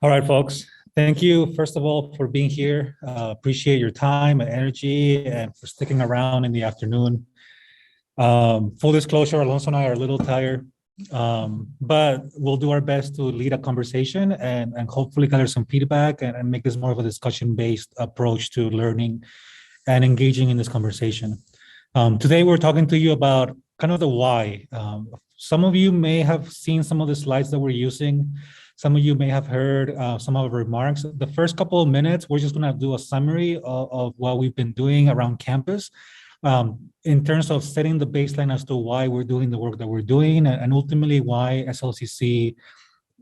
All right, folks. Thank you, first of all, for being here. Appreciate your time and energy and for sticking around in the afternoon. Full disclosure, Alonso and I are a little tired, but we'll do our best to lead a conversation and hopefully gather some feedback and make this more of a discussion-based approach to learning and engaging in this conversation. Today, we're talking to you about kind of the why. Some of you may have seen some of the slides that we're using. Some of you may have heard some of our remarks. The first couple of minutes, we're just going to do a summary of what we've been doing around campus in terms of setting the baseline as to why we're doing the work that we're doing and ultimately why SLCC,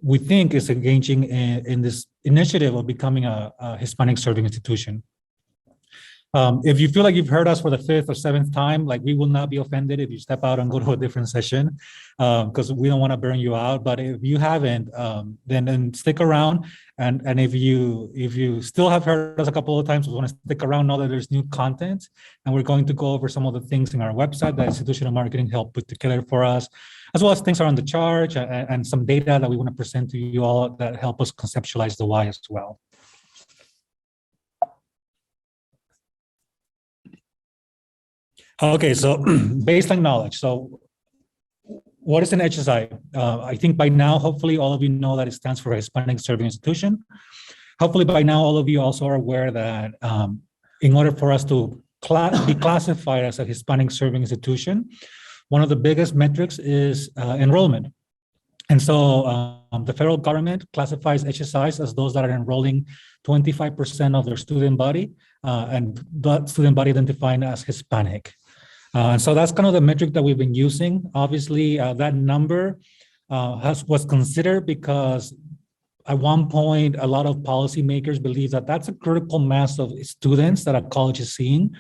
we think, is engaging in this initiative of becoming a Hispanic serving institution. If you feel like you've heard us for the fifth or seventh time, like we will not be offended if you step out and go to a different session, because we don't want to burn you out. But if you haven't, then stick around. And if you still have heard us a couple of times, we want to stick around, know that there's new content, and we're going to go over some of the things in our website that institutional marketing helped put together for us, as well as things around the charge and some data that we want to present to you all that help us conceptualize the why as well. Okay, so baseline knowledge. So what is an HSI? I think by now, hopefully all of you know that it stands for Hispanic Serving Institution. Hopefully by now, all of you also are aware that in order for us to be classified as a Hispanic Serving Institution, one of the biggest metrics is enrollment. And so the federal government classifies HSIs as those that are enrolling 25% of their student body, and that student body identified as Hispanic. And so that's kind of the metric that we've been using. Obviously, that number was considered because at one point, a lot of policymakers believe that that's a critical mass of students that a college is seeing,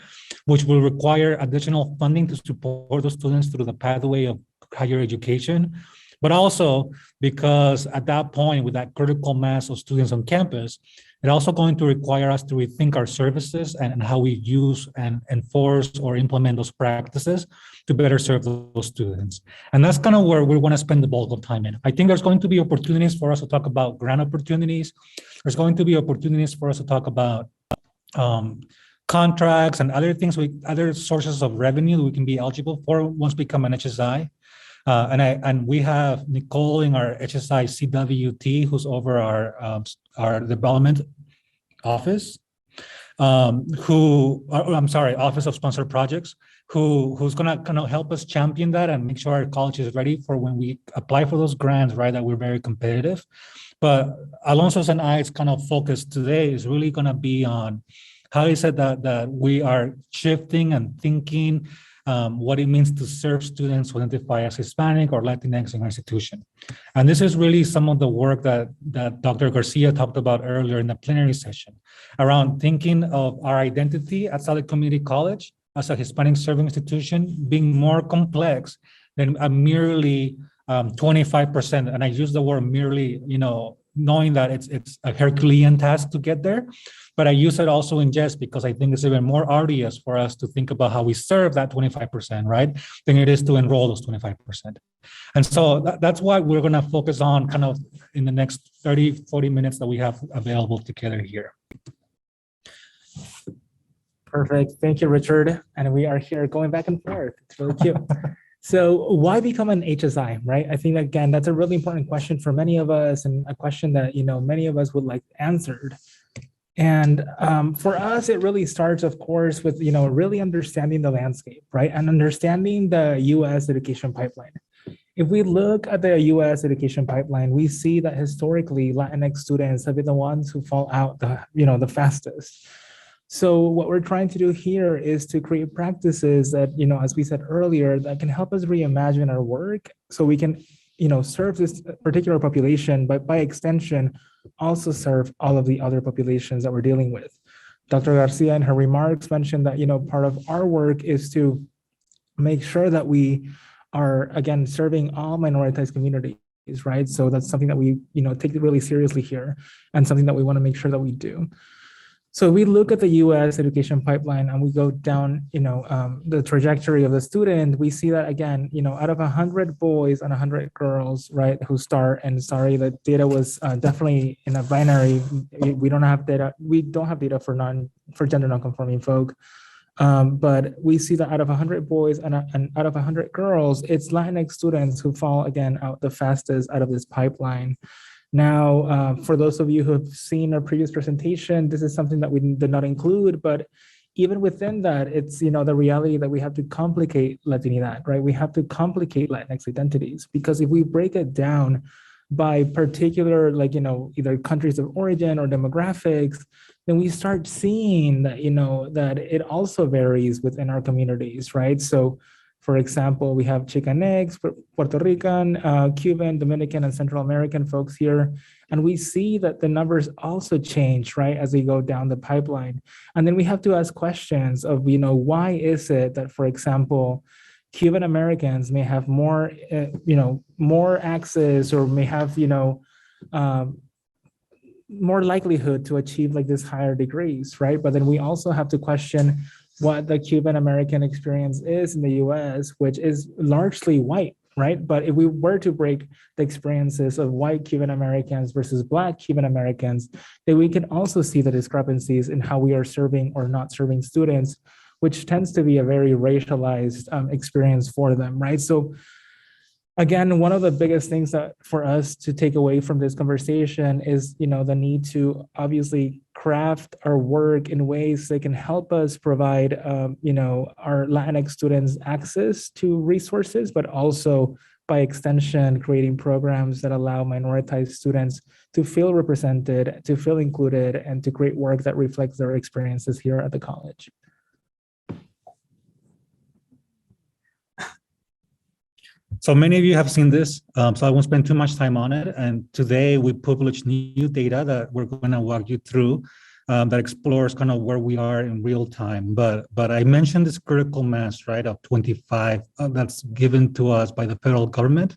which will require additional funding to support those students through the pathway of higher education. But also because at that point, with that critical mass of students on campus, it's also going to require us to rethink our services and how we use and enforce or implement those practices to better serve those students. And that's kind of where we want to spend the bulk of time in. I think there's going to be opportunities for us to talk about grant opportunities. There's going to be opportunities for us to talk about contracts and other things, other sources of revenue that we can be eligible for once we become an HSI. And we have Nicole in our HSI CWT, who's over our development office, Office of Sponsored Projects, who's gonna kind of help us champion that and make sure our college is ready for when we apply for those grants, right, that we're very competitive. But Alonso's and I's kind of focus today is really gonna be on how is it that we are shifting and thinking what it means to serve students who identify as Hispanic or Latinx in our institution. And this is really some of the work that Dr. Garcia talked about earlier in the plenary session around thinking of our identity at Salt Lake Community College as a Hispanic serving institution being more complex than a merely 25%. And I use the word merely, knowing that it's a Herculean task to get there. But I use it also in jest because I think it's even more arduous for us to think about how we serve that 25%, right, than it is to enroll those 25%. And so that's what we're going to focus on kind of in the next 30, 40 minutes that we have available together here. Perfect. Thank you, Richard. And we are here going back and forth. It's really cute. So why become an HSI, right? I think, again, that's a really important question for many of us and a question that, many of us would like answered. And for us, it really starts, of course, with, really understanding the landscape, right? And understanding the U.S. education pipeline. If we look at the U.S. education pipeline, we see that historically Latinx students have been the ones who fall out the fastest. So what we're trying to do here is to create practices that, as we said earlier, that can help us reimagine our work so we can, serve this particular population, but by extension, also serve all of the other populations that we're dealing with. Dr. Garcia in her remarks mentioned that, part of our work is to make sure that we are, again, serving all minoritized communities, right? So that's something that we, take it really seriously here and something that we want to make sure that we do. So we look at the U.S. education pipeline and we go down, the trajectory of the student. We see that again, out of 100 boys and 100 girls, right, who start. And sorry, the data was definitely in a binary. We don't have data. We don't have data for gender nonconforming folk. But we see that out of 100 boys and out of 100 girls, it's Latinx students who fall again out the fastest out of this pipeline. Now, for those of you who have seen our previous presentation, this is something that we did not include, but even within that, it's, the reality that we have to complicate Latinidad, right? We have to complicate Latinx identities, because if we break it down by particular, either countries of origin or demographics, then we start seeing that, that it also varies within our communities, right? So, for example, we have Chicanx, Puerto Rican, Cuban, Dominican, and Central American folks here. And we see that the numbers also change, right, as we go down the pipeline. And then we have to ask questions of, why is it that, for example, Cuban Americans may have more, more access, or may have, more likelihood to achieve this higher degrees, right? But then we also have to question what the Cuban American experience is in the US, which is largely white, right? But if we were to break the experiences of white Cuban Americans versus Black Cuban Americans, then we can also see the discrepancies in how we are serving or not serving students, which tends to be a very racialized experience for them, right? So again, one of the biggest things that for us to take away from this conversation is, the need to obviously craft our work in ways that can help us provide, our Latinx students access to resources, but also by extension, creating programs that allow minoritized students to feel represented, to feel included, and to create work that reflects their experiences here at the college. So many of you have seen this, so I won't spend too much time on it. And today we published new data that we're going to walk you through that explores kind of where we are in real time. But I mentioned this critical mass, right, of 25 that's given to us by the federal government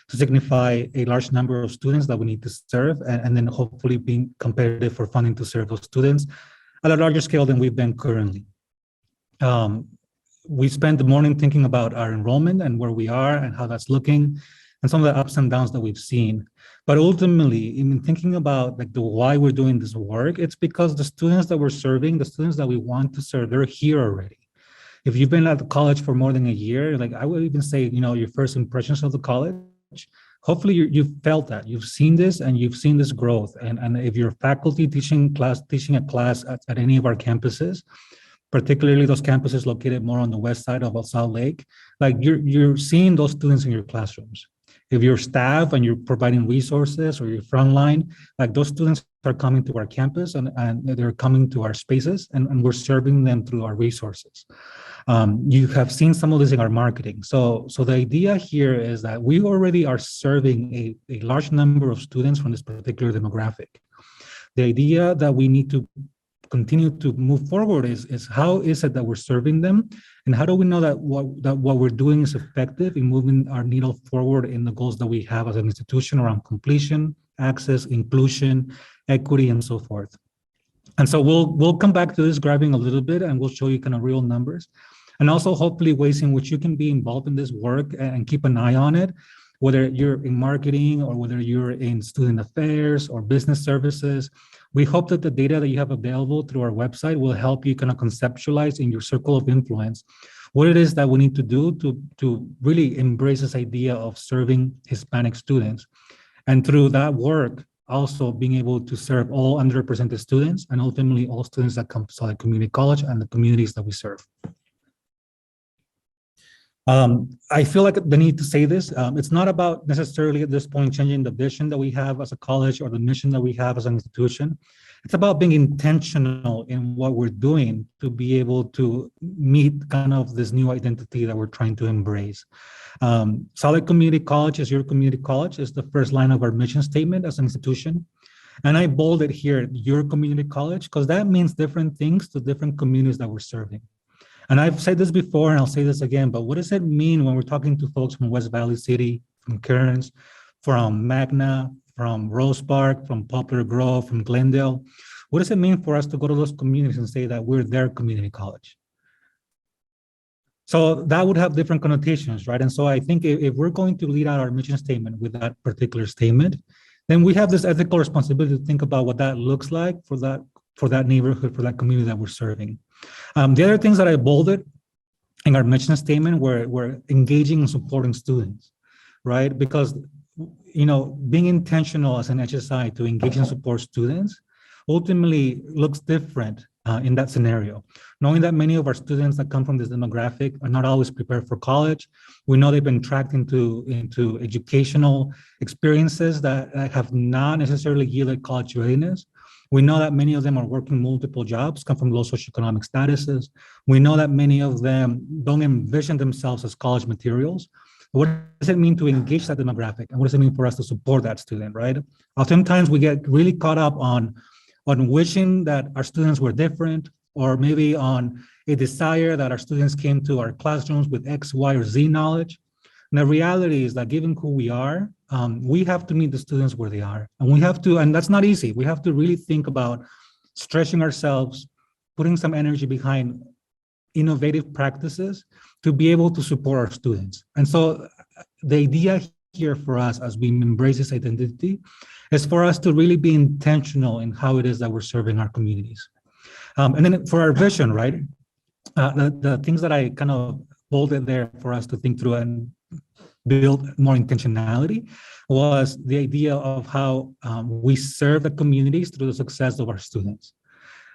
to signify a large number of students that we need to serve, and then hopefully being competitive for funding to serve those students at a larger scale than we've been currently. We spent the morning thinking about our enrollment and where we are and how that's looking and some of the ups and downs that we've seen. But ultimately, in thinking about the why we're doing this work, it's because the students that we're serving, the students that we want to serve, they're here already. If you've been at the college for more than a year, I would even say, your first impressions of the college, hopefully you've felt that, you've seen this and you've seen this growth. And if you're faculty teaching a class at any of our campuses, particularly those campuses located more on the west side of Salt Lake, you're seeing those students in your classrooms. If you're staff and you're providing resources, or you're frontline, those students are coming to our campus and they're coming to our spaces, and we're serving them through our resources. You have seen some of this in our marketing. So the idea here is that we already are serving a large number of students from this particular demographic. The idea that we need to continue to move forward is how is it that we're serving them, and how do we know that what we're doing is effective in moving our needle forward in the goals that we have as an institution around completion, access, inclusion, equity, and so forth. And so we'll come back to this grabbing a little bit, and we'll show you kind of real numbers, and also hopefully ways in which you can be involved in this work and keep an eye on it, whether you're in marketing or whether you're in student affairs or business services. We hope that the data that you have available through our website will help you kind of conceptualize in your circle of influence what it is that we need to do to really embrace this idea of serving Hispanic students. And through that work, also being able to serve all underrepresented students and ultimately all students that come to Salt Lake Community College and the communities that we serve. I feel like the need to say this. It's not about necessarily at this point changing the vision that we have as a college or the mission that we have as an institution. It's about being intentional in what we're doing to be able to meet kind of this new identity that we're trying to embrace. Salt Lake Community College is your community college, is the first line of our mission statement as an institution. And I bolded here, your community college, because that means different things to different communities that we're serving. And I've said this before, and I'll say this again, but what does it mean when we're talking to folks from West Valley City, from Kearns, from Magna, from Rose Park, from Poplar Grove, from Glendale? What does it mean for us to go to those communities and say that we're their community college? So that would have different connotations, right? And so I think if we're going to lead out our mission statement with that particular statement, then we have this ethical responsibility to think about what that looks like for that neighborhood, for that community that we're serving. The other things that I bolded in our mission statement were engaging and supporting students, right? Because, you know, being intentional as an HSI to engage and support students ultimately looks different in that scenario. Knowing that many of our students that come from this demographic are not always prepared for college. We know they've been tracked into educational experiences that have not necessarily yielded college readiness. We know that many of them are working multiple jobs, come from low socioeconomic statuses. We know that many of them don't envision themselves as college materials. What does it mean to engage that demographic? And what does it mean for us to support that student, right? Oftentimes we get really caught up on wishing that our students were different, or maybe on a desire that our students came to our classrooms with X, Y, or Z knowledge. And the reality is that given who we are, we have to meet the students where they are. And we have to, and that's not easy. We have to really think about stretching ourselves, putting some energy behind innovative practices to be able to support our students. And so the idea here for us as we embrace this identity is for us to really be intentional in how it is that we're serving our communities. And then for our vision, right? The things that I kind of bolded there for us to think through and build more intentionality was the idea of how we serve the communities through the success of our students.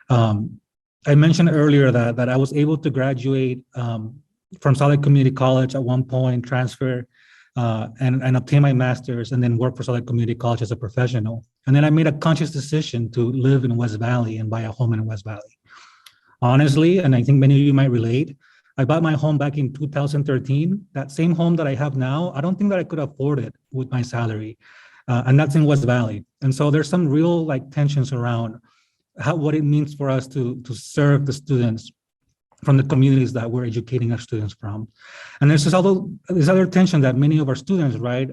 I mentioned earlier that I was able to graduate from Solid Community College at one point, transfer and obtain my master's, and then work for Solid Community College as a professional. And then I made a conscious decision to live in West Valley and buy a home in West Valley. Honestly, and I think many of you might relate, I bought my home back in 2013. That same home that I have now, I don't think that I could afford it with my salary. And that's in West Valley. And so there's some real tensions around what it means for us to serve the students from the communities that we're educating our students from. And there's this other tension that many of our students, right,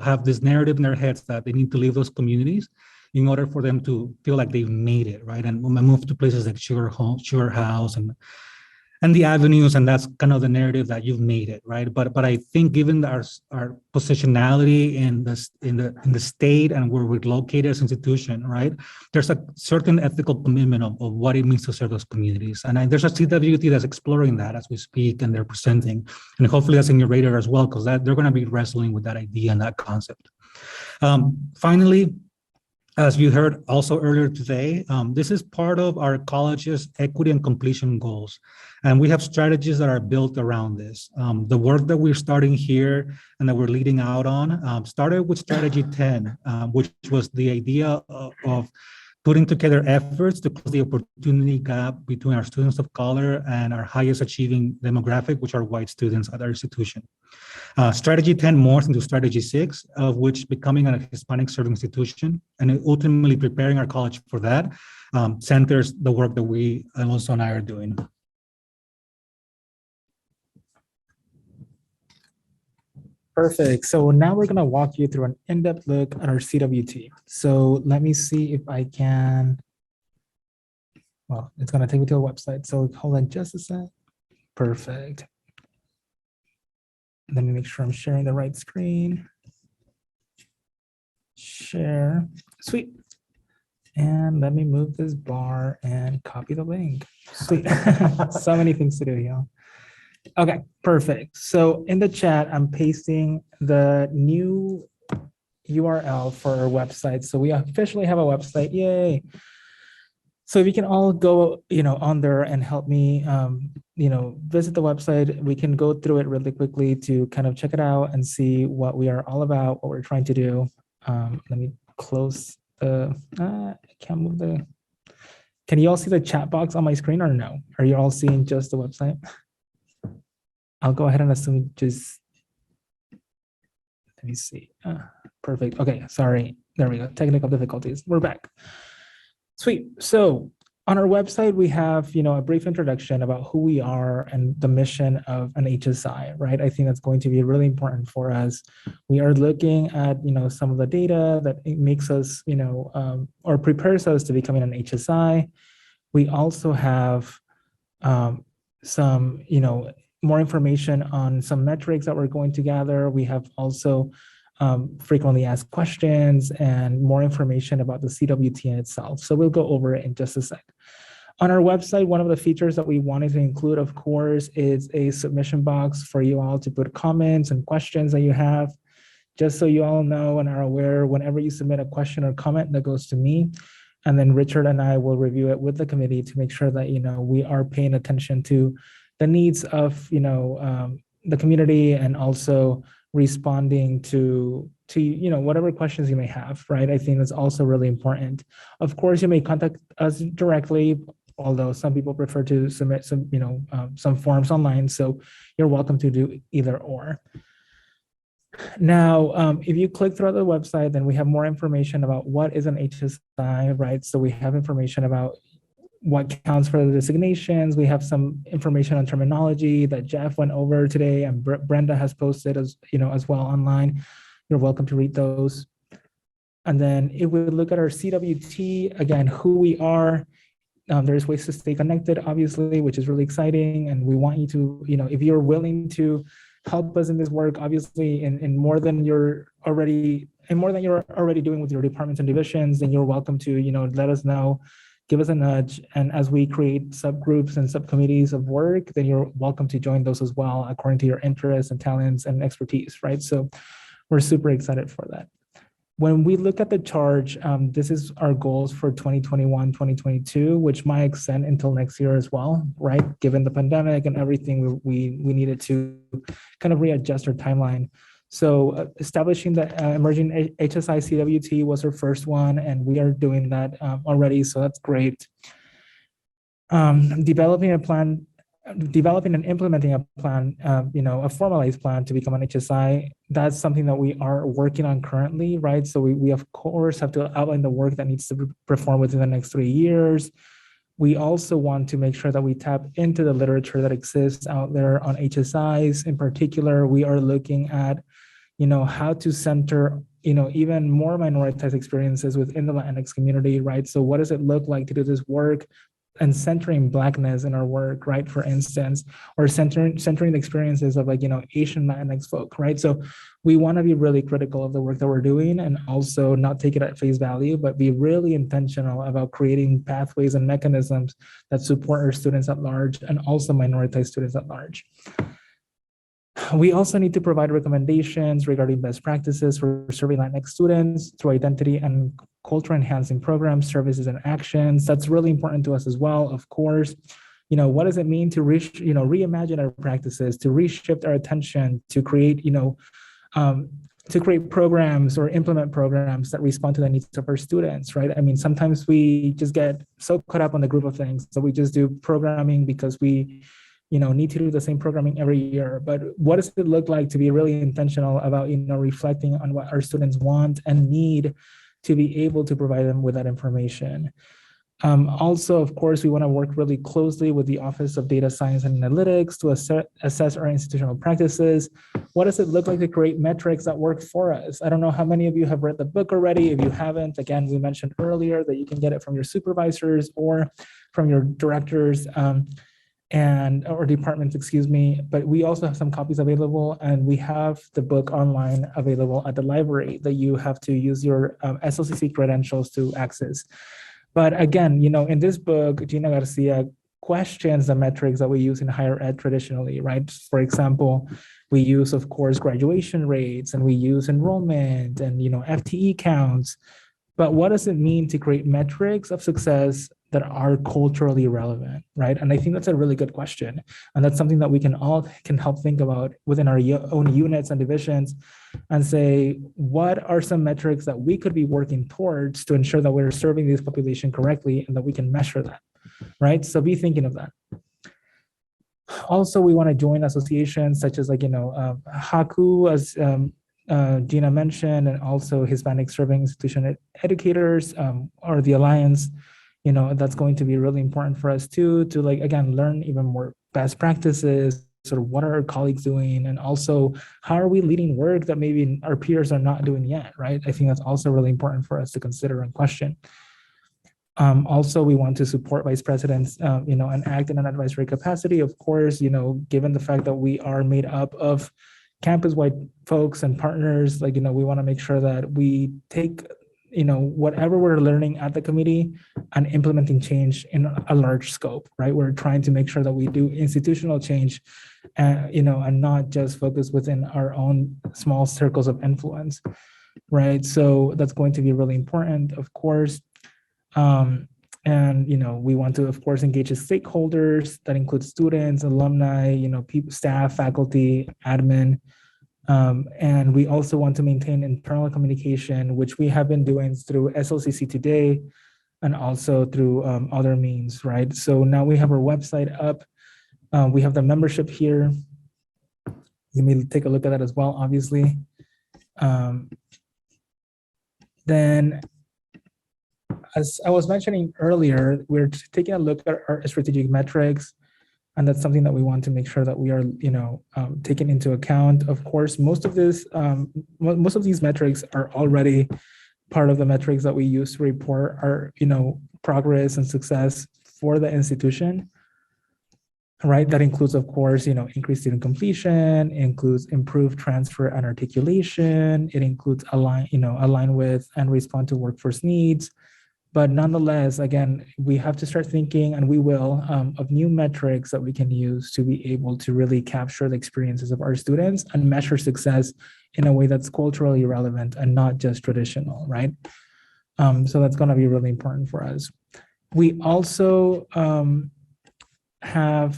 have this narrative in their heads that they need to leave those communities in order for them to feel like they've made it, right? And move to places like Sugar House and the avenues, and that's kind of the narrative that you've made it, right? But I think given our positionality in the state and where we're located as an institution, right? There's a certain ethical commitment of what it means to serve those communities. And there's a CWT that's exploring that as we speak, and they're presenting. And hopefully that's in your radar as well, because they're gonna be wrestling with that idea and that concept. Finally, as you heard also earlier today, this is part of our college's equity and completion goals. And we have strategies that are built around this. The work that we're starting here and that we're leading out on started with strategy 10, which was the idea of putting together efforts to close the opportunity gap between our students of color and our highest achieving demographic, which are white students at our institution. Strategy 10 morphs into strategy 6, of which becoming a Hispanic serving institution and ultimately preparing our college for that centers the work that Alonso and I are doing. Perfect. So now we're going to walk you through an in-depth look at our CWT. So let me see if I can, well, it's going to take me to a website. So hold on just a sec. Perfect. Let me make sure I'm sharing the right screen. Share. Sweet. And let me move this bar and copy the link. Sweet. So many things to do here. Okay, perfect. So in the chat, I'm pasting the new URL for our website. So we officially have a website. Yay. So if you can all go, on there and help me, visit the website, we can go through it really quickly to kind of check it out and see what we are all about, what we're trying to do. Let me close the, I can't move can you all see the chat box on my screen or no? Are you all seeing just the website? I'll go ahead and assume just, let me see. Perfect. Okay, sorry. There we go. Technical difficulties. We're back. Sweet. So On our website, we have, a brief introduction about who we are and the mission of an HSI, right? I think that's going to be really important for us. We are looking at, some of the data that it makes us, or prepares us to becoming an HSI. We also have some, more information on some metrics that we're going to gather. We have also frequently asked questions and more information about the CWT in itself. So we'll go over it in just a sec. On our website, one of the features that we wanted to include, of course, is a submission box for you all to put comments and questions that you have. Just so you all know and are aware, whenever you submit a question or comment, that goes to me. And then Richard and I will review it with the committee to make sure that, we are paying attention to the needs of, the community and also responding to whatever questions you may have, right? I think that's also really important. Of course, you may contact us directly, although some people prefer to submit some forms online. So you're welcome to do either or. Now, if you click throughout the website, then we have more information about what is an HSI, right? So we have information about what counts for the designations. We have some information on terminology that Jeff went over today, and Brenda has posted as well online. You're welcome to read those. And then if we look at our CWT, again, who we are, there's ways to stay connected, obviously, which is really exciting. And we want you to, if you're willing to help us in this work, obviously, in more than you're already doing with your departments and divisions, then you're welcome to, let us know, give us a nudge. And as we create subgroups and subcommittees of work, then you're welcome to join those as well, according to your interests and talents and expertise, right? So we're super excited for that. When we look at the charge, this is our goals for 2021, 2022, which might extend until next year as well, right? Given the pandemic and everything, we needed to kind of readjust our timeline. So establishing the emerging HSI CWT was our first one, and we are doing that already, so that's great. Developing and implementing a plan, a formalized plan to become an HSI, that's something that we are working on currently, right? So we of course have to outline the work that needs to be performed within the next 3 years. We also want to make sure that we tap into the literature that exists out there on HSIs. In particular, we are looking at, how to center, even more minoritized experiences within the Latinx community, right? So what does it look like to do this work and centering Blackness in our work, right? For instance, or centering the experiences of Asian Latinx folk, right? So we want to be really critical of the work that we're doing and also not take it at face value, but be really intentional about creating pathways and mechanisms that support our students at large and also minoritized students at large. We also need to provide recommendations regarding best practices for serving Latinx students through identity and culture enhancing programs, services, and actions. That's really important to us as well, of course. What does it mean to reimagine our practices, to reshift our attention, to create, programs or implement programs that respond to the needs of our students, right? I mean, sometimes we just get so caught up on the group of things, so we just do programming because we need to do the same programming every year. But what does it look like to be really intentional about, reflecting on what our students want and need to be able to provide them with that information? Also, of course, we want to work really closely with the Office of Data Science and Analytics to assess our institutional practices. What does it look like to create metrics that work for us? I don't know how many of you have read the book already. If you haven't, again, we mentioned earlier that you can get it from your supervisors or from your directors or departments, excuse me. But we also have some copies available, and we have the book online available at the library that you have to use your SLCC credentials to access. But again, in this book, Gina Garcia questions the metrics that we use in higher ed traditionally, right? For example, we use, of course, graduation rates, and we use enrollment and, FTE counts. But what does it mean to create metrics of success that are culturally relevant, right? And I think that's a really good question. And that's something that we can help think about within our own units and divisions and say, what are some metrics that we could be working towards to ensure that we're serving this population correctly and that we can measure that, right? So be thinking of that. Also, we want to join associations such as HACU, as Gina mentioned, and also Hispanic Serving Institution Educators, or the Alliance. that's going to be really important for us too, to like, again, learn even more best practices, sort of what are our colleagues doing, and also how are we leading work that maybe our peers are not doing yet, right? I think that's also really important for us to consider and question. Also, we want to support vice presidents, and act in an advisory capacity. Of course, given the fact that we are made up of campus-wide folks and partners, we want to make sure that we take, whatever we're learning at the committee and implementing change in a large scope, right? We're trying to make sure that we do institutional change, and not just focus within our own small circles of influence, right? So that's going to be really important, of course. And we want to, of course, engage with stakeholders. That includes students, alumni, people, staff, faculty, admin. And we also want to maintain internal communication, which we have been doing through SLCC today and also through other means, right? So now we have our website up. We have the membership here. You may take a look at that as well, obviously. Then, as I was mentioning earlier, we're taking a look at our strategic metrics, and that's something that we want to make sure that we are, taking into account. Of course, most of these metrics are already part of the metrics that we use to report our, progress and success for the institution, right? That includes, of course, increased student completion, includes improved transfer and articulation. It includes align with and respond to workforce needs. But nonetheless, again, we have to start thinking, and we will, of new metrics that we can use to be able to really capture the experiences of our students and measure success in a way that's culturally relevant and not just traditional, right? So that's going to be really important for us. We also have,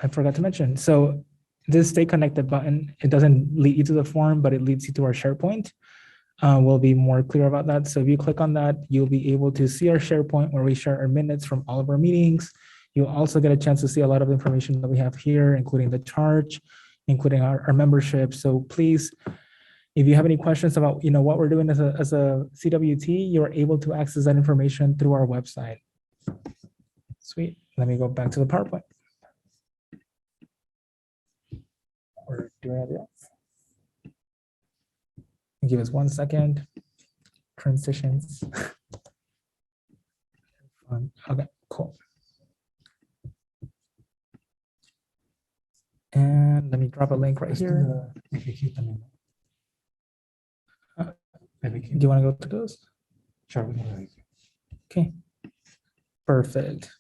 I forgot to mention, so this Stay Connected button, it doesn't lead you to the form, but it leads you to our SharePoint. We'll be more clear about that. So if you click on that, you'll be able to see our SharePoint where we share our minutes from all of our meetings. You'll also get a chance to see a lot of information that we have here, including the charge, including our membership. So please, if you have any questions about what we're doing as a CWT, you're able to access that information through our website. Sweet. Let me go back to the PowerPoint. We're doing it. Give us 1 second. Transitions. Okay, cool. And let me drop a link right here. Do you want to go to those? Sure. Okay, perfect.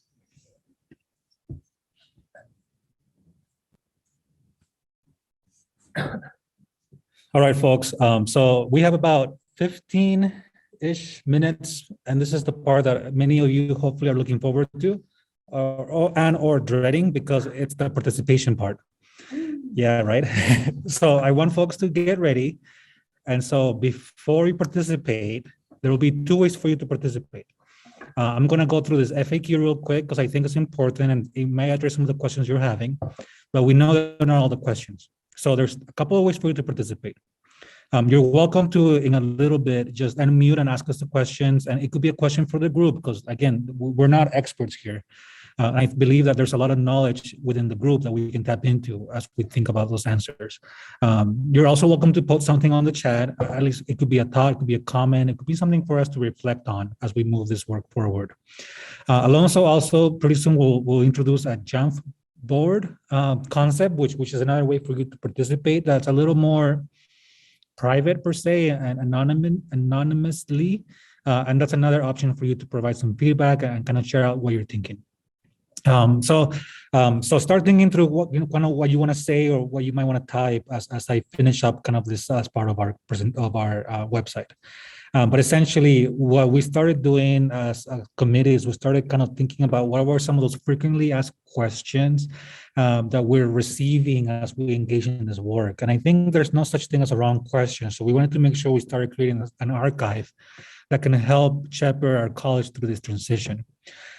All right, folks. So we have about 15-ish minutes, and this is the part that many of you hopefully are looking forward to, or dreading, because it's the participation part. Yeah, right. So I want folks to get ready. And so before you participate, there will be 2 ways for you to participate. I'm going to go through this FAQ real quick because I think it's important and it may address some of the questions you're having, but we know that they're not all the questions. So there's a couple of ways for you to participate. You're welcome to, in a little bit, just unmute and ask us the questions. And it could be a question for the group because, again, we're not experts here. I believe that there's a lot of knowledge within the group that we can tap into as we think about those answers. You're also welcome to post something on the chat. At least it could be a thought, it could be a comment, it could be something for us to reflect on as we move this work forward. Alonso also pretty soon will introduce a Jamf board concept, which is another way for you to participate. That's a little more private per se and anonymously, and that's another option for you to provide some feedback and kind of share out what you're thinking. So start thinking through what what you want to say or what you might want to type as I finish up kind of this as part of our website. But essentially, what we started doing as a committee is we started kind of thinking about what were some of those frequently asked questions that we're receiving as we engage in this work. And I think there's no such thing as a wrong question. So we wanted to make sure we started creating an archive that can help shepherd our college through this transition.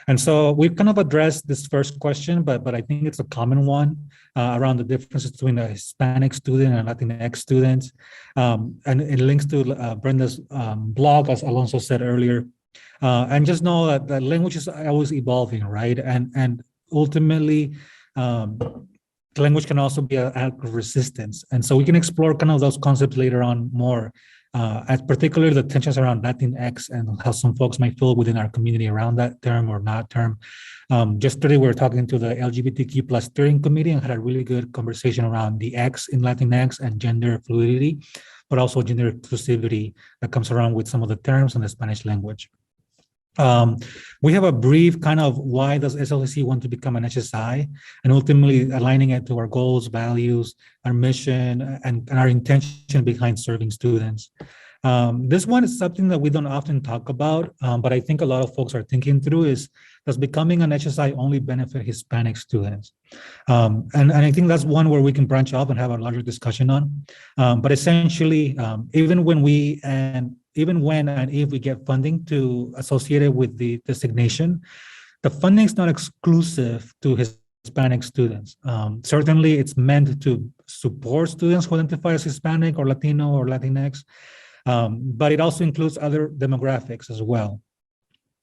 And so we've kind of addressed this first question, but I think it's a common one around the differences between a Hispanic student and a Latinx student. And it links to Brenda's blog, as Alonso said earlier. And just know that the language is always evolving, right? And ultimately, language can also be an act of resistance. And so we can explore kind of those concepts later on more, as particularly the tensions around Latinx and how some folks might feel within our community around that term or not term. Just today, we were talking to the LGBTQ plus steering committee and had a really good conversation around the X in Latinx and gender fluidity, but also gender inclusivity that comes around with some of the terms in the Spanish language. We have a brief kind of why does SLCC want to become an HSI, and ultimately aligning it to our goals, values, our mission, and our intention behind serving students. This one is something that we don't often talk about, but I think a lot of folks are thinking through is, does becoming an HSI only benefit Hispanic students? And I think that's one where we can branch off and have a larger discussion on. But essentially, even when and if we get funding to associated with the designation, the funding is not exclusive to Hispanic students. Certainly, it's meant to support students who identify as Hispanic or Latino or Latinx, but it also includes other demographics as well.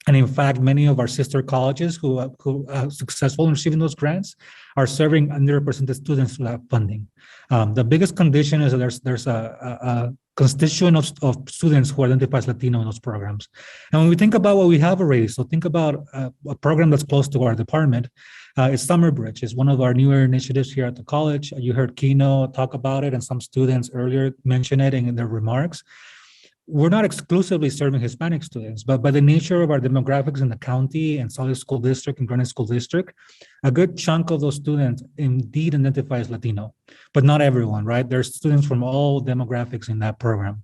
And in fact, many of our sister colleges who are successful in receiving those grants are serving underrepresented students who have funding. The biggest condition is that there's a constituent of students who identify as Latino in those programs. And when we think about what we have already, so think about a program that's close to our department, it's Summer Bridge. It's one of our newer initiatives here at the college. You heard Kino talk about it, and some students earlier mentioned it in their remarks. We're not exclusively serving Hispanic students, but by the nature of our demographics in the county and Solid School District and Granite School District, a good chunk of those students indeed identify as Latino, but not everyone, right? There's students from all demographics in that program.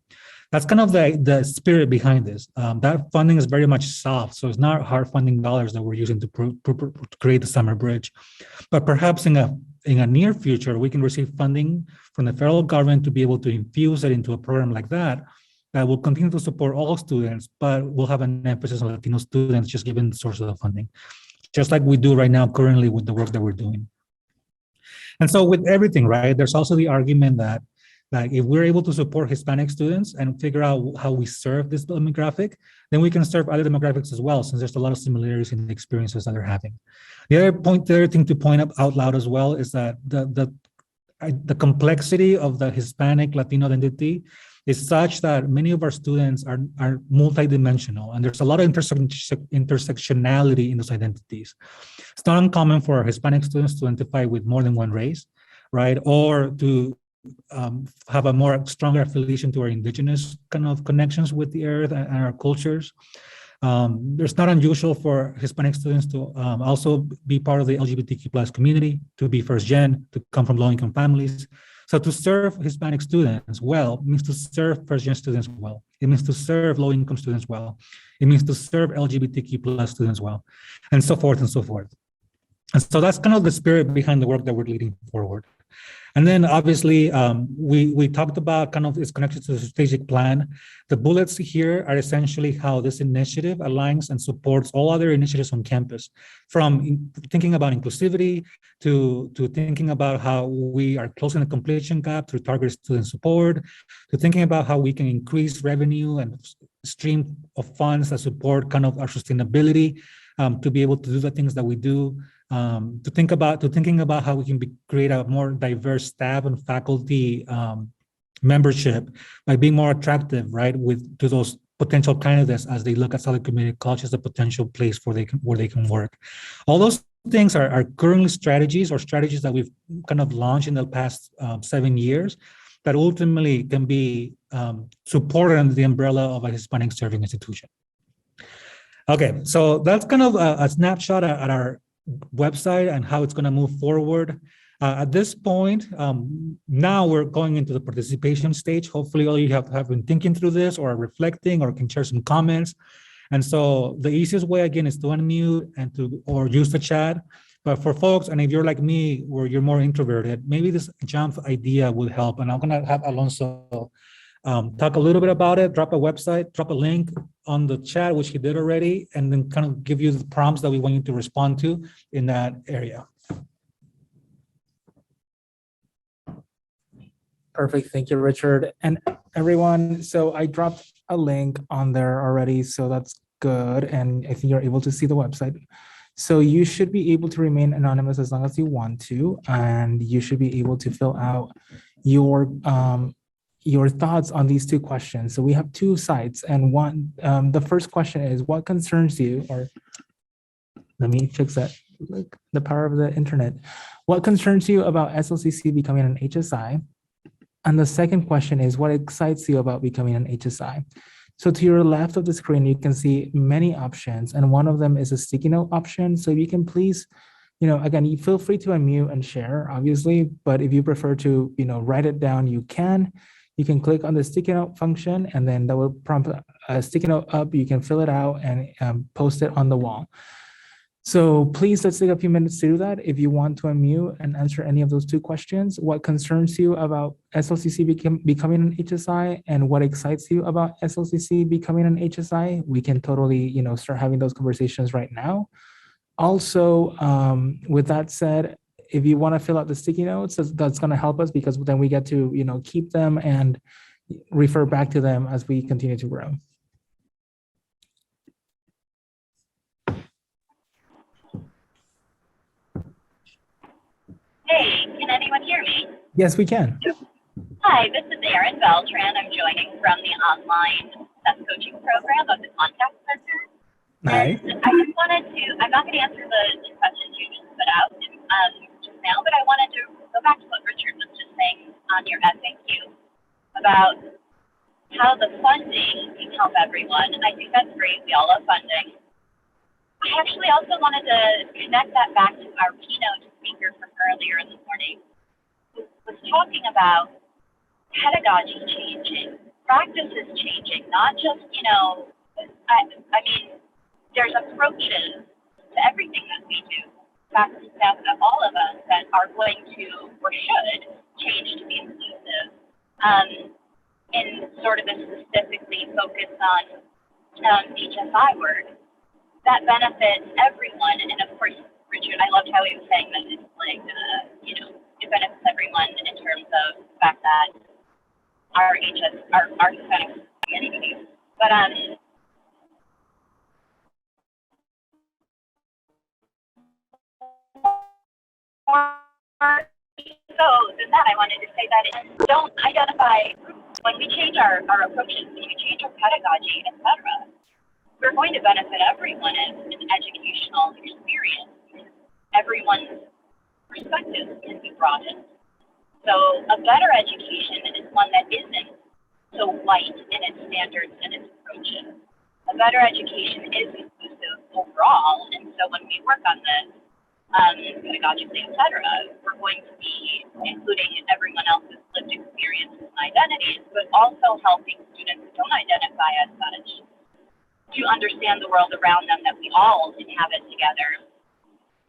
That's kind of the spirit behind this. That funding is very much soft, so it's not hard funding dollars that we're using to create the Summer Bridge. But perhaps in a near future, we can receive funding from the federal government to be able to infuse it into a program like that will continue to support all students, but we'll have an emphasis on Latino students just given the source of the funding, just like we do right now currently with the work that we're doing. And so with everything, right, there's also the argument that if we're able to support Hispanic students and figure out how we serve this demographic, then we can serve other demographics as well, since there's a lot of similarities in the experiences that they're having. The other thing to point out loud as well is that the complexity of the Hispanic Latino identity is such that many of our students are multidimensional, and there's a lot of intersectionality in those identities. It's not uncommon for Hispanic students to identify with more than one race, right? Or to have a more stronger affiliation to our indigenous kind of connections with the earth and our cultures. It's not unusual for Hispanic students to also be part of the LGBTQ plus community, to be first gen, to come from low-income families. So to serve Hispanic students well means to serve first-gen students well. It means to serve low-income students well. It means to serve LGBTQ plus students well, and so forth and so forth. And so that's kind of the spirit behind the work that we're leading forward. And then obviously, we talked about kind of its connection to the strategic plan. The bullets here are essentially how this initiative aligns and supports all other initiatives on campus, from thinking about inclusivity to thinking about how we are closing the completion gap through targeted student support, to thinking about how we can increase revenue and stream of funds that support kind of our sustainability, to be able to do the things that we do. Thinking about how we can create a more diverse staff and faculty membership by being more attractive, right, to those potential candidates as they look at Solid Community College as a potential place where they can work. All those things are currently strategies that we've kind of launched in the past 7 years that ultimately can be supported under the umbrella of a Hispanic serving institution. Okay, so that's kind of a snapshot at our website and how it's going to move forward. At this point, now we're going into the participation stage. Hopefully all you have been thinking through this or reflecting or can share some comments. And so the easiest way again is to unmute and or use the chat. But for folks, and if you're like me, where you're more introverted, maybe this jump idea would help. And I'm going to have Alonso talk a little bit about it, drop a website, drop a link on the chat, which he did already, and then kind of give you the prompts that we want you to respond to in that area. Perfect. Thank you, Richard. And everyone, so I dropped a link on there already. So that's good. And I think you're able to see the website. So you should be able to remain anonymous as long as you want to, and you should be able to fill out your thoughts on these two questions. So we have two sites, and one, the first question is, what concerns you, or let me fix that, like the power of the internet. What concerns you about SLCC becoming an HSI? And the second question is, what excites you about becoming an HSI? So to your left of the screen, you can see many options, and one of them is a sticky note option. So you can please, again, you feel free to unmute and share, obviously, but if you prefer to, write it down, you can. You can click on the sticky note function, and then that will prompt a sticky note up. You can fill it out and post it on the wall. So please, let's take a few minutes to do that. If you want to unmute and answer any of those two questions, what concerns you about SLCC becoming an HSI, and what excites you about SLCC becoming an HSI, we can totally, start having those conversations right now. Also, with that said, if you want to fill out the sticky notes, that's going to help us, because then we get to, keep them and refer back to them as we continue to grow. Hey, can anyone hear me? Yes, we can. Hi, this is Erin Beltran. I'm joining from the online success coaching program of the Contact Center. Nice. And I just wanted to, I'm not going to answer the questions you just put out just now, but I wanted to go back to what Richard was just saying on your FAQ about how the funding can help everyone. I think that's great. We all love funding. I actually also wanted to connect that back to our keynote speaker from earlier in the morning, who was talking about pedagogy changing, practices changing, not just, I mean, there's approaches to everything that we do, faculty, staff, and all of us, that are going to, or should, change to be inclusive, in sort of a specifically focus on HSI work that benefits everyone. And of course, Richard, I loved how he was saying that it's like, it benefits everyone in terms of the fact that our Hispanic identities. But so than that, I wanted to say that don't identify groups. When we change our approaches, when we change our pedagogy, etc., we're going to benefit everyone in an educational experience. Everyone's perspective can be broadened. So a better education is one that isn't so white in its standards and its approaches. A better education is inclusive overall, and so when we work on this, pedagogically, et cetera, we're going to be including everyone else's lived experiences and identities, but also helping students who don't identify as such to understand the world around them that we all inhabit together,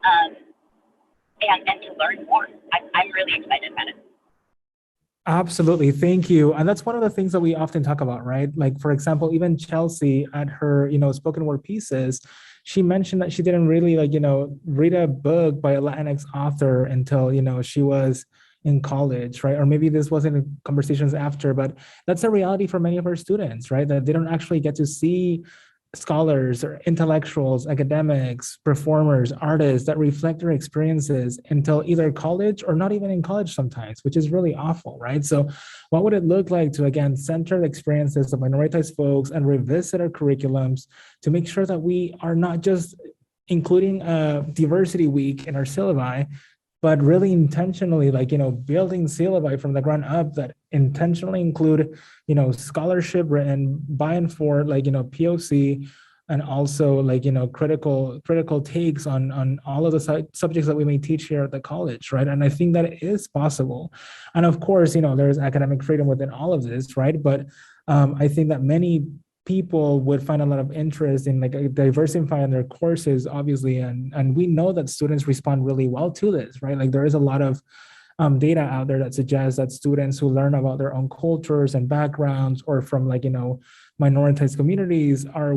and to learn more. I'm really excited about it. Absolutely. Thank you. And that's one of the things that we often talk about, right? Like, for example, even Chelsea at her, spoken word pieces, she mentioned that she didn't really read a book by a Latinx author until, she was in college, right? Or maybe this wasn't in conversations after, but that's a reality for many of our students, right? That they don't actually get to see scholars or intellectuals, academics, performers, artists that reflect their experiences until either college or not even in college sometimes, which is really awful, right? So what would it look like to, again, center the experiences of minoritized folks and revisit our curriculums to make sure that we are not just including a diversity week in our syllabi, but really intentionally, building syllabi from the ground up that intentionally include, scholarship written by and for, POC, and also critical takes on all of the subjects that we may teach here at the college, right? And I think that it is possible. And of course, there's academic freedom within all of this, right? But I think that many people would find a lot of interest in diversifying their courses, obviously, and we know that students respond really well to this, right? There is a lot of data out there that suggests that students who learn about their own cultures and backgrounds, or from minoritized communities, are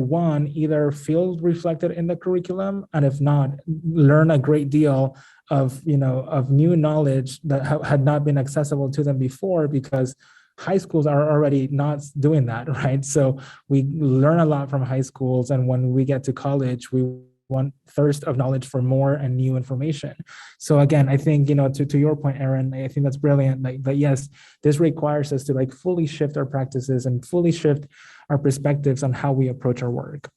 either feel reflected in the curriculum, and if not, learn a great deal of new knowledge that had not been accessible to them before, because high schools are already not doing that, right? So we learn a lot from high schools, and when we get to college, we want thirst of knowledge for more and new information. So again, I think, to your point, Erin, I think that's brilliant. But yes, this requires us to like fully shift our practices and fully shift our perspectives on how we approach our work.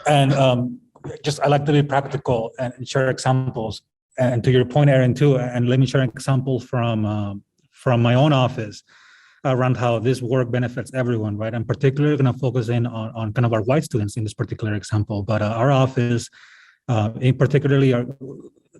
And I like to be practical and share examples. And to your point, Erin, too, and let me share an example from my own office around how this work benefits everyone, right? I'm particularly going to focus in on kind of our white students in this particular example, but our office, in particularly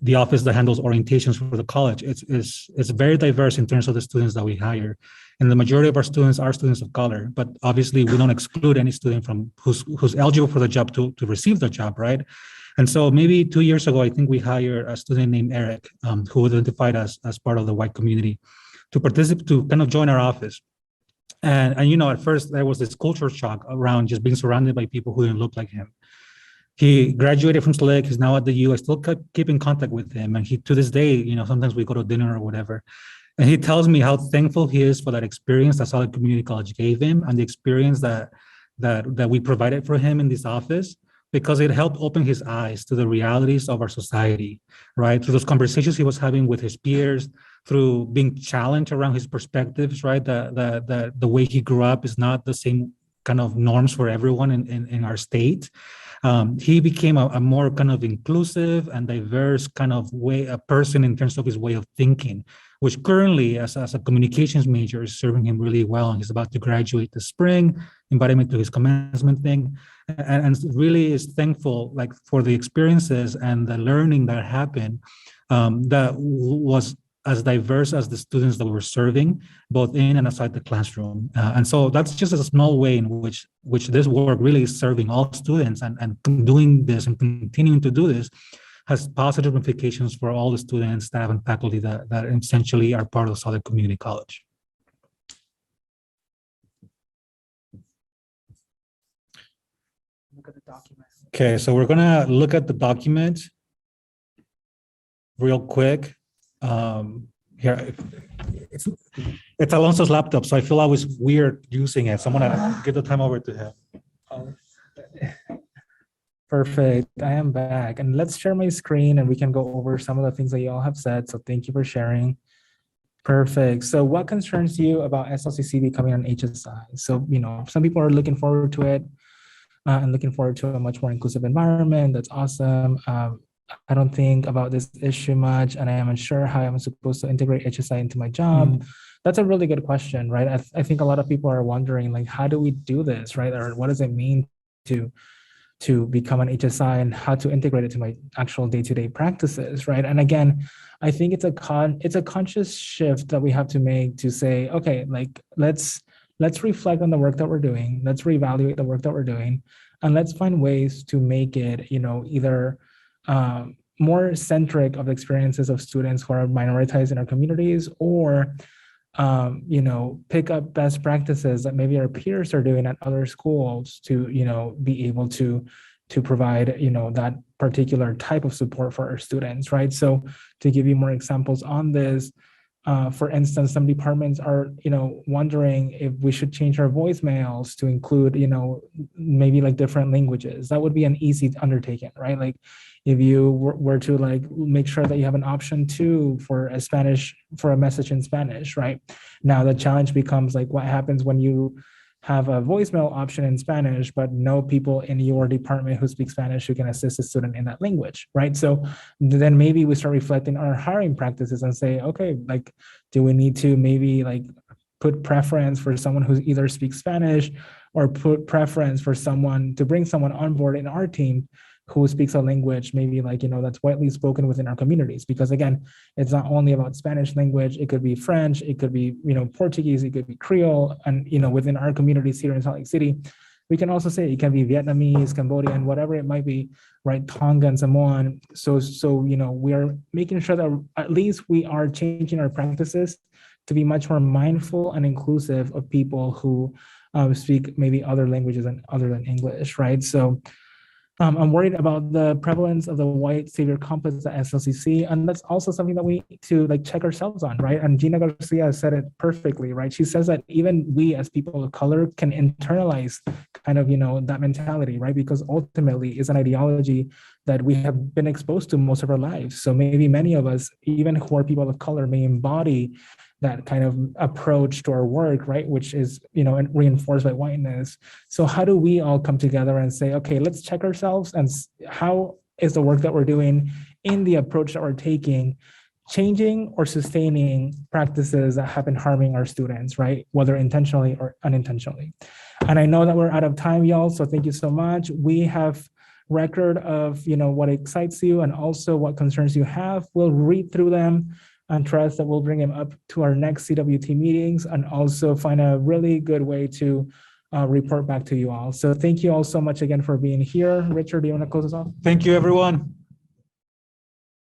the office that handles orientations for the college, it's very diverse in terms of the students that we hire. And the majority of our students are students of color, but obviously we don't exclude any student from who's eligible for the job to receive the job, right? And so maybe 2 years ago, I think we hired a student named Eric, who identified as part of the white community, to participate, to kind of join our office. And at first there was this culture shock around just being surrounded by people who didn't look like him. He graduated from SLCC. He's now at the U. I still keep in contact with him. And he, to this day, sometimes we go to dinner or whatever. And he tells me how thankful he is for that experience that Solid Community College gave him, and the experience that we provided for him in this office, because it helped open his eyes to the realities of our society, right? Through those conversations he was having with his peers, through being challenged around his perspectives, right? The way he grew up is not the same kind of norms for everyone in our state. He became a more kind of inclusive and diverse kind of a person in terms of his way of thinking, which currently as a communications major is serving him really well. And he's about to graduate this spring, invited me to his commencement thing, and really is thankful for the experiences and the learning that happened that was as diverse as the students that we're serving, both in and outside the classroom. And so that's just a small way in which this work really is serving all students, and doing this and continuing to do this has positive implications for all the students, staff, and faculty that essentially are part of Solid Community College. Look at the document. Okay, so we're gonna look at the document real quick. Here, it's Alonso's laptop, so I feel always weird using it. So I'm gonna give the time over to him. Perfect. I am back, and let's share my screen and we can go over some of the things that you all have said. So thank you for sharing. Perfect. So what concerns you about SLCC becoming an HSI? So, some people are looking forward to it and looking forward to a much more inclusive environment. That's awesome. I don't think about this issue much, and I am unsure how I'm supposed to integrate HSI into my job. That's a really good question, right? I think a lot of people are wondering, how do we do this, right? Or what does it mean to become an HSI, and how to integrate it to my actual day-to-day practices, right? And again, I think it's a conscious shift that we have to make to say, okay, let's reflect on the work that we're doing, let's reevaluate the work that we're doing, and let's find ways to make it, either more centric of the experiences of students who are minoritized in our communities, or pick up best practices that maybe our peers are doing at other schools to, be able to provide, that particular type of support for our students, right? So to give you more examples on this, for instance, some departments are, wondering if we should change our voicemails to include, maybe different languages. That would be an easy undertaking, right? If you were to make sure that you have an option too for a message in Spanish, right? Now the challenge becomes what happens when you have a voicemail option in Spanish, but no people in your department who speak Spanish who can assist a student in that language, right? So then maybe we start reflecting our hiring practices and say, okay, do we need to maybe put preference for someone who either speaks Spanish, or put preference for someone to bring someone on board in our team who speaks a language maybe that's widely spoken within our communities? Because again, it's not only about Spanish language, it could be French, it could be Portuguese, it could be Creole, and within our communities here in Salt Lake City, we can also say it can be Vietnamese, Cambodian, whatever it might be, right? Tongan, Samoan. So we are making sure that at least we are changing our practices to be much more mindful and inclusive of people who speak maybe other languages other than English, right? So I'm worried about the prevalence of the white savior complex at SLCC, and that's also something that we need to like check ourselves on, right? And Gina Garcia said it perfectly, right? She says that even we as people of color can internalize kind of, that mentality, right? Because ultimately it's an ideology that we have been exposed to most of our lives. So maybe many of us, even who are people of color, may embody that kind of approach to our work, right? Which is, reinforced by whiteness. So how do we all come together and say, okay, let's check ourselves and how is the work that we're doing in the approach that we're taking, changing or sustaining practices that have been harming our students, right? Whether intentionally or unintentionally. And I know that we're out of time, y'all. So thank you so much. We have record of, what excites you and also what concerns you have. We'll read through them and trust that we'll bring them up to our next CWT meetings and also find a really good way to report back to you all. So thank you all so much again for being here. Richard, do you want to close us off? Thank you, everyone.